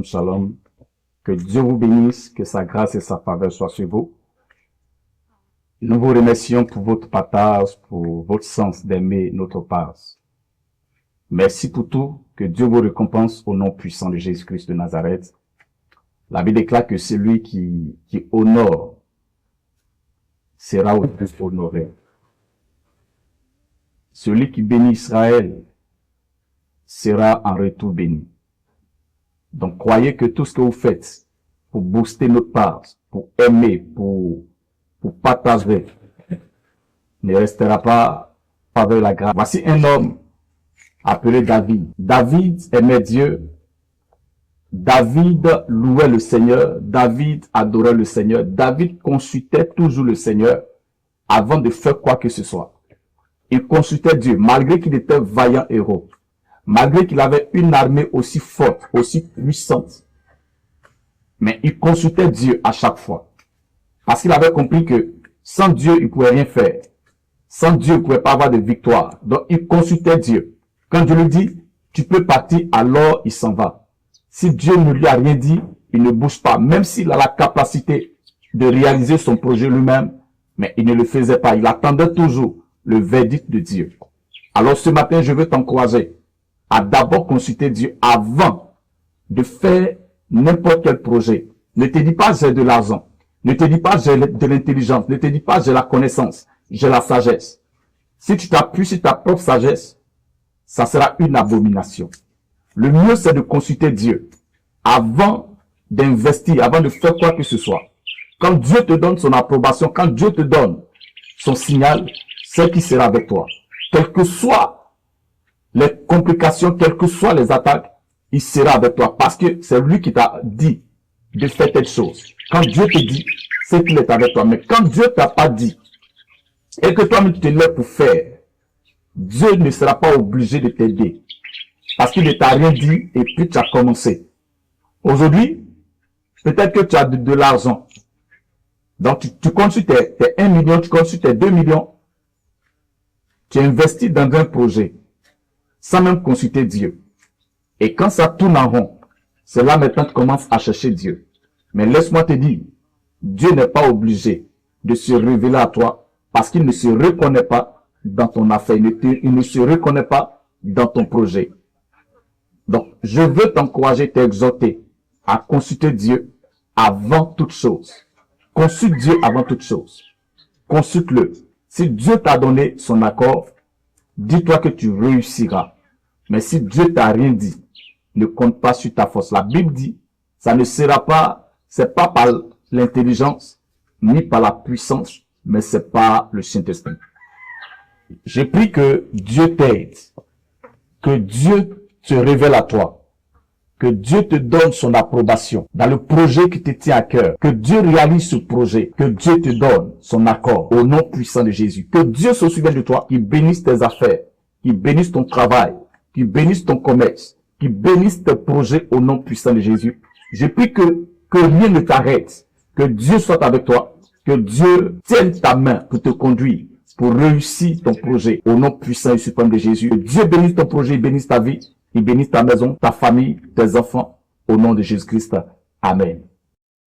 shalom. Que Dieu vous bénisse, que sa grâce et sa faveur soient sur vous. Nous vous remercions pour votre partage, pour votre sens d'aimer notre passe. Merci pour tout, que Dieu vous récompense au nom puissant de Jésus-Christ de Nazareth. La Bible déclare que celui qui honore sera aussi honoré. Celui qui bénit Israël sera en retour béni. Donc croyez que tout ce que vous faites pour booster notre part, pour aimer, pour partager, ne restera pas avec la grâce. Voici un homme appelé David. David aimait Dieu. David louait le Seigneur. David adorait le Seigneur. David consultait toujours le Seigneur avant de faire quoi que ce soit. Il consultait Dieu, malgré qu'il était vaillant héros, malgré qu'il avait une armée aussi forte, aussi puissante. Mais il consultait Dieu à chaque fois. Parce qu'il avait compris que sans Dieu, il ne pouvait rien faire. Sans Dieu, il ne pouvait pas avoir de victoire. Donc, il consultait Dieu. Quand Dieu lui dit, tu peux partir, alors il s'en va. Si Dieu ne lui a rien dit, il ne bouge pas. Même s'il a la capacité de réaliser son projet lui-même, mais il ne le faisait pas. Il attendait toujours le verdict de Dieu. Alors ce matin, je veux t'encourager à d'abord consulter Dieu avant de faire n'importe quel projet. Ne te dis pas j'ai de l'argent. Ne te dis pas j'ai de l'intelligence. Ne te dis pas j'ai la connaissance. J'ai la sagesse. Si tu t'appuies sur ta propre sagesse, ça sera une abomination. Le mieux, c'est de consulter Dieu avant d'investir, avant de faire quoi que ce soit. Quand Dieu te donne son approbation, quand Dieu te donne son signal, c'est qui sera avec toi. Quelles que soient les complications, quelles que soient les attaques, il sera avec toi. Parce que c'est lui qui t'a dit de faire telle chose. Quand Dieu te dit, c'est qu'il est avec toi. Mais quand Dieu t'a pas dit, et que toi-même tu te lèves pour faire, Dieu ne sera pas obligé de t'aider. Parce qu'il ne t'a rien dit et puis tu as commencé. Aujourd'hui, peut-être que tu as de l'argent. Donc tu comptes sur tes 1 million, tu comptes sur tes 2 millions. Tu investis dans un projet sans même consulter Dieu. Et quand ça tourne en rond, c'est là maintenant que tu commences à chercher Dieu. Mais laisse-moi te dire, Dieu n'est pas obligé de se révéler à toi parce qu'il ne se reconnaît pas dans ton affaire. Il ne se reconnaît pas dans ton projet. Donc, je veux t'encourager, t'exhorter à consulter Dieu avant toute chose. Consulte Dieu avant toute chose. Consulte-le. Si Dieu t'a donné son accord, dis-toi que tu réussiras. Mais si Dieu t'a rien dit, ne compte pas sur ta force. La Bible dit, ça ne sera pas, c'est pas par l'intelligence, ni par la puissance, mais c'est par le Saint-Esprit. Je prie que Dieu t'aide, que Dieu te révèle à toi, que Dieu te donne son approbation dans le projet qui te tient à cœur, que Dieu réalise ce projet, que Dieu te donne son accord au nom puissant de Jésus, que Dieu se souvienne de toi, qu'il bénisse tes affaires, qu'il bénisse ton travail, qu'il bénisse ton commerce, qu'il bénisse tes projets au nom puissant de Jésus. Je prie que rien ne t'arrête, que Dieu soit avec toi, que Dieu tienne ta main pour te conduire, pour réussir ton projet au nom puissant et suprême de Jésus. Que Dieu bénisse ton projet, il bénisse ta vie, il bénisse ta maison, ta famille, tes enfants, au nom de Jésus-Christ. Amen.